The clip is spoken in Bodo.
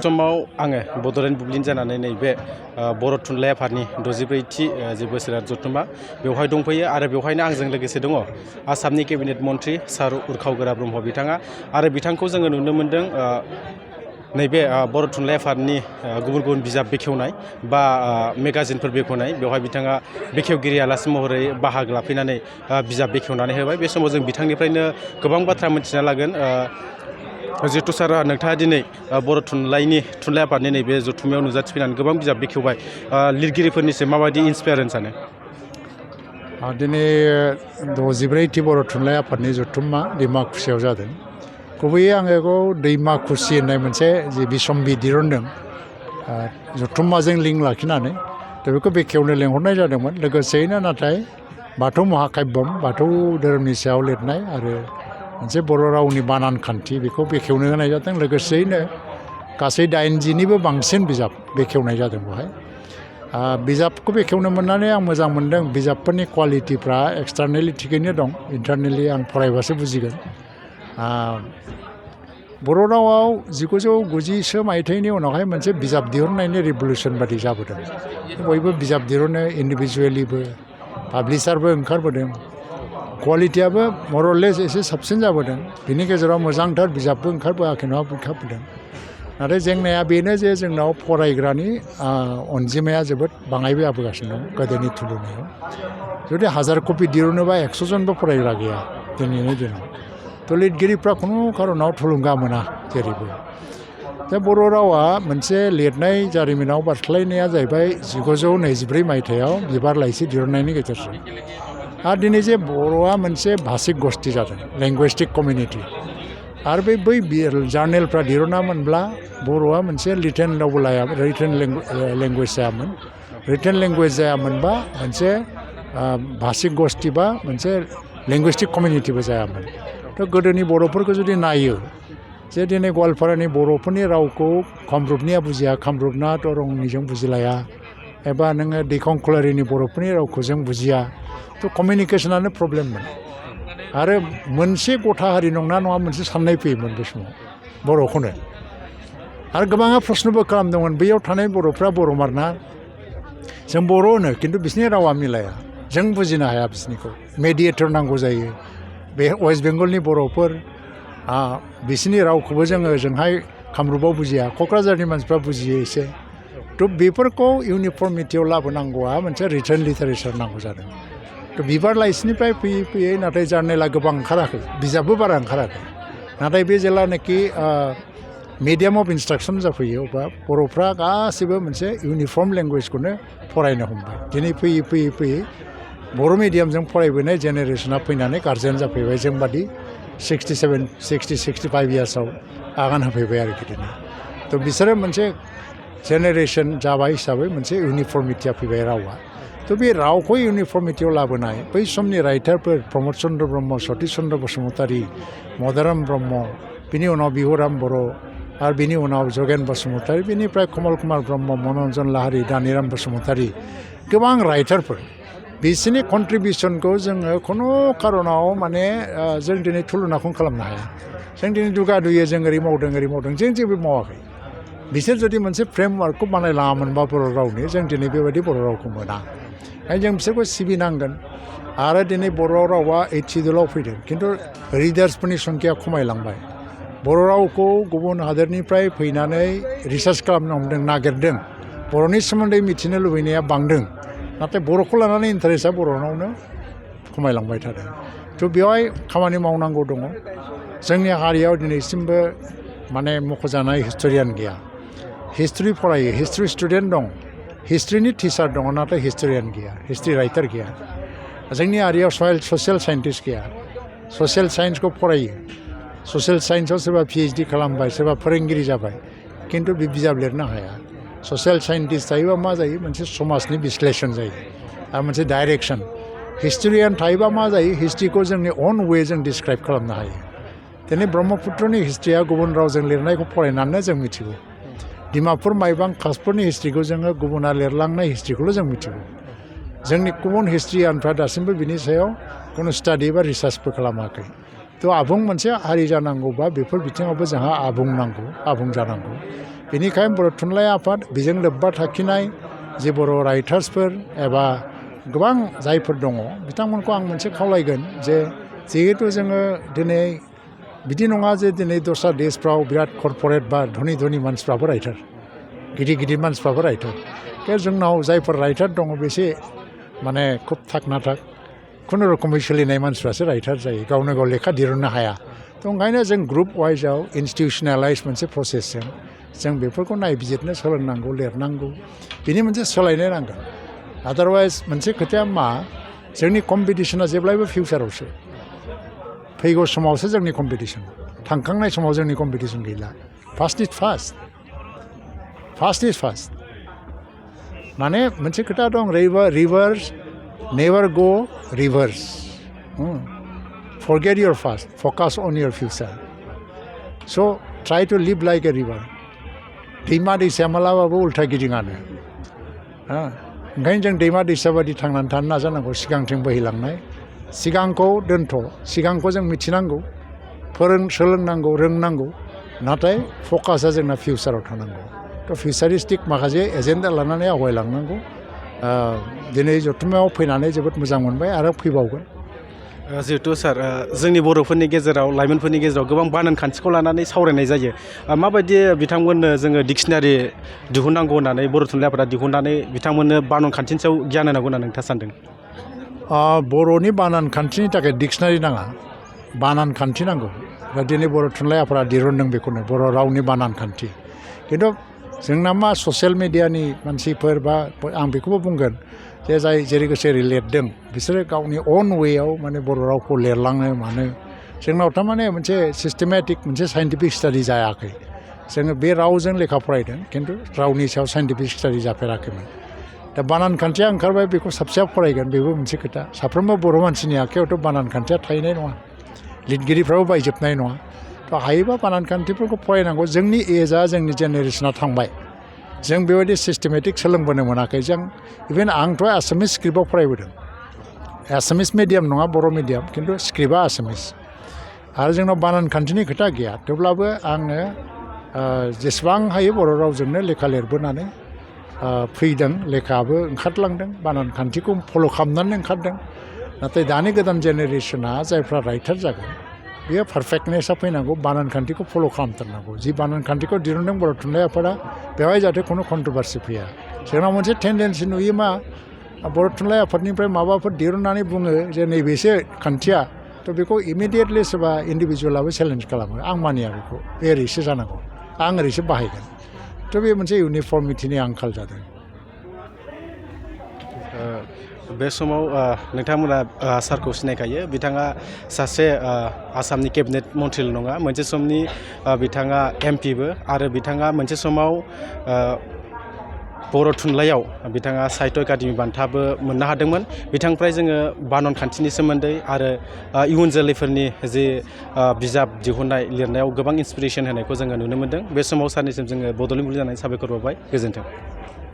समाव आङो बड'लेण्ड बुब्लिन जानानै नैबे बर' थुनलाइ आफादनि 64थि जे बोसोरारि जथुम्मा बेवहाय दंफैयो आरो बेवहायनो आंजों लोगोसे दङ आसामनि केबिनेट मन्थ्रि सार उरखाव गोरा ब्रह्म बिथाङा आरो बिथांखौ जोङो नुनो मोन्दों नैबे बर' थुनलाइ आफादनि गुबुन गुबुन बिजाब बेखेवनाय बा मेगाजिनफोर बेखेवनाय बेवहाय बिथाङा बेखेवगिरि आलासि महरै बाहागो लाफैनानै बिजाब बेखेवनानै होबाय। बे समाव जों बिथांनिफ्रायनो गोबां बाथ्रा मिथिना लागोन। जिहेतु सार नोंथाङा दिनै बर' थुनलाइ आफादनि नैबे जथुम्मायाव नुजाथिफैनानै गोबां बिजाब बेखेवबाय, लिरगिरिफोरनिसिम माबायदि इन्सपायार सानो? दिनै 64थि बर' थुनलाइ आफादनि जथुम्मा डिमाकुसियाव जादों। गुबैयै आङो बेखौ दैमाकुसि होननाय मोनसे जि बिसम्बि दिरुनदों जथुम्माजों लिंक लाखिनानै, दा बेखौ बेखेवनो लेंहरनाय जादोंमोन। लोगोसेयैनो नाथाय बाथौ महाकाब्यम, बाथौ धोरोमनि सायाव लिरनाय आरो मोनसे बर' रावनि बानान खान्थि बेखौ बेखेवनो होनाय जादों। लोगोसेयैनो गासै 80निबो बांसिन बिजाब बेखेवनाय जादों बेवहाय। बिजाबखौ बेखेवनो मोननानै आं मोजां मोनदों। बिजाबफोरनि कुवालिटिफ्रा एक्सटार्नेलि थिगैनो दं, इन्टारनेलि आं फरायबासो बुजिगोन। बर' रावाव 1990 मायथाइनि उनावहाय मोनसे बिजाब दिहुननायनि रिभलिउसन बादि जाबोदों। बयबो बिजाब दिहुनो, इन्डिभिजुवेलिबो, पाब्लिसारबो ओंखारबोदों, कुवालिटियाबो मरलेस एसे साबसिन जाबोदों। बिनि गेजेराव मोजांथार बिजाबबो ओंखारबोआखै नङा, ओंखारबोदों। नाथाय जेंनाया बेनो जे जोंनाव फरायग्रानि अनजिमाया जोबोद बाङायबो जाबोगासिनो दं गोदोनि तुलनायाव। जुदि 1000 कपि दिरुनोबा 100 जनबो फरायग्रा गैया दिनैनि दिनाव। थ' लिरगिरिफ्रा खुनु खारनाव थुलुंगा मोना जेरैबो। दा बर' रावा मोनसे लिरनाय जारिमिनाव बारस्लायनाया जाहैबाय 1924 मायथाइयाव बिबार लाइसि दिरुननायनि गेजेरजों। आरो दिनै जे बर'आ मोनसे भाषिक गस्ति जादों, लेंगुवेस्टिक कमिउनिटि, आरो बै जार्नेलफ्रा दिरुनामोनब्ला बर'आ मोनसे रिटेन लेंगुवेज जायामोन। रिटेन लेंगुवेज जायामोनबा मोनसे भाषिक गस्ति बा मोनसे लेंगुवेस्टिक कमिउनिटिबो जायामोन। थ' गोदोनि बर'फोरखौ जुदि नायो जे दिनै गवालपारानि बर'फोरनि रावखौ कामरुपनिया बुजिया, कामरुपना दरंनिजों बुजिलाया, एबा नोङो दैखंखलारिनि बर'फोरनि रावखौ जों बुजिया। थ' कमिउनिकेसनानो प्रब्लेममोन। आरो मोनसे गथा हारि नङा मोनसे साननाय फैयोमोन बे समाव बर'खौनो। आरो गोबाङा प्रश्नबो खालामदोंमोन, बैयाव थानाय बर'फ्रा बर'मारना, जों बर' होनो खिन्थु बिसोरनि रावा मिलाया, जों बुजिनो हाया बिसोरनिखौ, मेडिएटर नांगौ जायो। बे वेस्ट बेंगलनि बर'फोर, बिसोरनि रावखौबो जोङो ओजोंहाय कामरुपाव बुजिया, क'क्राझारनि मानसिफ्रा बुजियो एसे। थ' बेफोरखौ इउनिफर्मिटियाव लाबोनांगौआ मोनसे रिटेन लिटारेचार नांगौ जादों। थ' बिबार लाइसिनिफ्राय फैयै फैयै नाथाय जार्नेला गोबां ओंखाराखै, बिजाबबो बारा ओंखाराखै। नाथाय बे जेब्लानाखि मिडियाम अफ इन्सट्राक्सन जाफैयो अब्ला बर'फ्रा गासैबो मोनसे इउनिफर्म लेंगुवेजखौनो फरायनो हमबाय। दिनै फैयै फैयै फैयै बर' मिडियामजों फरायबोनाय जेनेरेसना फैनानै गार्जेन जाफैबाय, जोंबादि 65 इयार्सआव आगान होफैबाय आरोखि दिनै। थ' बिसोरो मोनसे जेनेरेसन जाबाय हिसाबै मोनसे इउनिफर्मिटिया फैबाय रावा। थ' बे रावखौ इउनिफर्मिटियाव लाबोनाय बै समनि राइटारफोर प्रमद चन्द्र ब्रह्म, सतिश चन्द्र बसुमतारी, मदाराम ब्रह्म, बिनि उनाव बिहुराम बर', आरो बिनि उनाव जगेन बसुमतारी, बिनिफ्राय कमल कुमार ब्रह्म, मनरन्जन लाहारी, दानिराम बसुमतारी, गोबां राइटारफोर, बिसोरनि कन्ट्रिबिउसनखौ जोङो खुनु खारनाव माने जों दिनै थुलुनाखौनो खालामनो हाया। जों दिनै दुगा दुयो जों ओरै मावदों, जों जेबो मावाखै। बिसोर जुदि मोनसे फ्रेमवार्कखौ बानायलाङामोनबा बर' रावनि, जों दिनै बेबायदि बर' रावखौ मोना। ओंखायनो जों बिसोरखौ सिबिनांगोन। आरो दिनै बर' रावा 8 सिडुलाव फैदों, खिन्थु रिडार्सफोरनि संख्या खमायलांबाय। बर' रावखौ गुबुन हादोरनिफ्राय फैनानै रिसार्च खालामनो हमदों, नागिरदों, बर'नि सोमोन्दै मिथिनो लुबैनाया बांदों, नाथाय बर'खौ लानानै इन्टारेस्टआ बर'नावनो खमायलांबाय थादों। थ' बेवहाय खामानि मावनांगौ दङ। जोंनि हारियाव दिनैसिमबो माने मख'जानाय हिस्ट'रियान गैया। हिस्ट्रि फरायो, हिस्ट्रि स्टुडेन्ट दं, हिस्ट्रिनि टिचार दङ, नाथाय हिस्ट'रियान गैया, हिस्ट्रि राइटार गैया। जोंनि हारियाव ससियेल साइन्टिस्ट गैया, ससियेल साइन्सखौ फरायो, ससियेल साइन्सआव सोरबा PhD खालामबाय, सोरबा फोरोंगिरि जाबाय, खिन्थु बे बिजाब लिरनो हाया। ससियेल साइन्टिस्ट थायोबा मा जायो, मोनसे समाजनि बिश्लेषण जायो आरो मोनसे डाइरेक्सन। हिस्ट'रियान थायोबा मा जायो, हिस्ट्रिखौ जोंनि अन वे जों डिसक्राइब खालामनो हायो। दिनै ब्रह्मपुत्रनि हिस्ट्रिया गुबुन रावजों लिरनायखौ फरायनानै जों मिथिगौ। डिमापुर माइबां कासपुरनि हिस्ट्रिखौ जोङो गुबुना लिरलांनाय हिस्ट्रिखौल' जों मिथिगौ। जोंनि गुबुन हिस्ट्रियानफ्रा दासिमबो बिनि सायाव खुनु स्टाडि बा रिसार्चबो खालामाखै। थ' आबुं मोनसे हारि जानांगौबा बेफोर बिथिङावबो जोंहा आबुं जानांगौ। बेनिखायनो बर' थुनलाइ आफाद बेजों लोब्बा थाखिनाय जे बर' राइटार्सफोर एबा गोबां जायफोर दङ बिथांमोनखौ आं मोनसे खावलायगोन जे जिहेतु जोङो दिनै बिदि नङा जे दिनै दस्रा देशफ्राव बिराद कर्परेट बा धनि धनि मानसिफ्राबो राइटार गिदिर गिदिर मानसिफ्राबो राइटार जोंनाव जायफोर राइटार दङ बेसे माने खुब थाक नाथाक खुनुरोखोमै सोलिनाय मानसिफ्रासो राइटार जायो गावनो गाव लेखा दिरुननो हाया थ' ओंखायनो जों ग्रुप वाइजआव इन्सटिटिउसनेलाइज मोनसे प्रसेसजों जों बेफोरखौ नायबिजिरनो सोलोंनांगौ लिरनांगौ बिनि मोनसे सोलायनाय नांगोन आदारवाइज मोनसे खोथाया मा जोंनि कम्पिटिसना जेब्लायबो फिउचारावसो फैगौ समावसो जोंनि कम्पिटिसन थांखांनाय समाव जोंनि कम्पिटिसन गैला फार्स्ट इज फार्स्ट माने मोनसे खोथा दं rivers never go reverse forget your past focus on your future स' try to live like a river दैमा दैसाया मालाबाबो उल्था गिदिङानो ओंखायनो जों दैमा दैसा बायदि थांनानै थानो नाजानांगौ सिगांथिं बोहैलांनाय सिगांखौ दोनथ' सिगांखौ जों मिथिनांगौ सोलोंनांगौ रोंनांगौ नाथाय फकासआ जोंना फिउचाराव थानांगौ थ' फिउचारिस्टिक माखासे एजेन्डा लानानै आवगायलांनांगौ दिनै जथुम्मायाव फैनानै जोबोद मोजां मोनबाय आरो फैबावगोन जिहेतु सार जोंनि बर'फोरनि गेजेराव लाइमोनफोरनि गेजेराव गोबां बानान खान्थिखौ लानानै सावरायनाय जायो माबायदि बिथांमोननो जोङो डिक्सनारि दिहुननांगौ होननानै बर' थुनलाइ आफादा दिहुननानै बिथांमोननो बानान खान्थिनि सायाव गियान होनांगौ होननानै नोंथाङा सानदों बर'नि बानान खान्थिनि थाखाय डिक्सनारि नाङा बानान खान्थि नांगौ दा दिनै बर' थुनलाइ आफादा दिरुनदों बेखौनो बर' रावनि बानान खान्थि खिन्थु जोंना मा ससियेल मिडियानि मानसिफोर बा आं बेखौबो बुंगोन जे जाय जेरै गोसो एरै लिरदों बिसोरो गावनि अन वेआव माने बर' रावखौ लिरलाङो मानो जोंनाव थारमाने मोनसे सिस्टेमेटिक मोनसे साइन्टिफिक स्टाडि जायाखै जोङो बे रावजों लेखा फरायदों खिन्थु रावनि सायाव साइन्टिफिक स्टाडि जाफेराखैमोन दा बानान खान्थिया ओंखारबाय बेखौ साबसेया फरायगोन बेबो मोनसे खोथा साफ्रोमबो बर' मानसिनि आखायावथ' बानान खान्थिया थाहैनाय नङा लिरगिरिफ्राबो बायजोबनाय नङा थ' हायोबा बानान खान्थिफोरखौ फरायनांगौ जोंनि एजआ जोंनि जेनेरेसना थांबाय जों बेबायदि सिस्टेमेटिक सोलोंबोनो मोनाखै जों इभेन आंथ' आसामिस स्क्रिप्टआव फरायबोदों आसामिस मिडियाम नङा बर' मिडियाम खिन्थु स्क्रिप्टआ आसामिस आरो जोंनाव बानान खान्थिनि खोथा गैया थेवब्लाबो आङो जेसेबां हायो बर' रावजोंनो लेखा लिरबोनानै फैदों लेखाबो ओंखारलांदों बानान खान्थिखौ फल' खालामनानै ओंखारदों नाथाय दानि गोदान जेनेरेसना जायफ्रा राइटार जागोन बेयो पारफेक्टनेसा फैनांगौ बानान खान्थिखौ फल' खालामथारनांगौ जि बानान खान्थिखौ दिरुनदों बर' थुनलाइ आफादा बेवहाय जाहाथे खुनु कन्ट्रभारसि फैया जोंनाव मोनसे टेन्डेन्सि नुयो मा बर' थुनलाइ आफादनिफ्राय माबाफोर दिरुननानै बुङो जे नैबेसो खान्थिया थ' बेखौ इमिडियेटलि सोरबा इन्डिभिजुवेलाबो चेलेन्ज खालामो आं मानिया बेखौ बे ओरैसो जानांगौ आं ओरैसो बाहायगोन थ' बे मोनसे इउनिफर्मिटिनि आंखाल जादों बे समाव नोंथांमोना सारखौ सिनायखायो बिथाङा सासे आसामनि केबिनेट मन्थ्रिल' नङा मोनसे समनि बिथाङा एमपिबो आरो बिथाङा मोनसे समाव बर' थुनलाइयाव बिथाङा साहित्य एकाडेमि बान्थाबो मोननो हादोंमोन बिथांनिफ्राय जोङो बानान खान्थिनि सोमोन्दै आरो इयुन जोलैफोरनि जि बिजाब दिहुननाय लिरनायाव गोबां इन्सपिरेसन होनायखौ जोङो नुनो मोन्दों बे समाव सारनिसिम जोङो बड'लेण्ड बुब्लि जानानै साबायखर बावबाय गोजोन्थों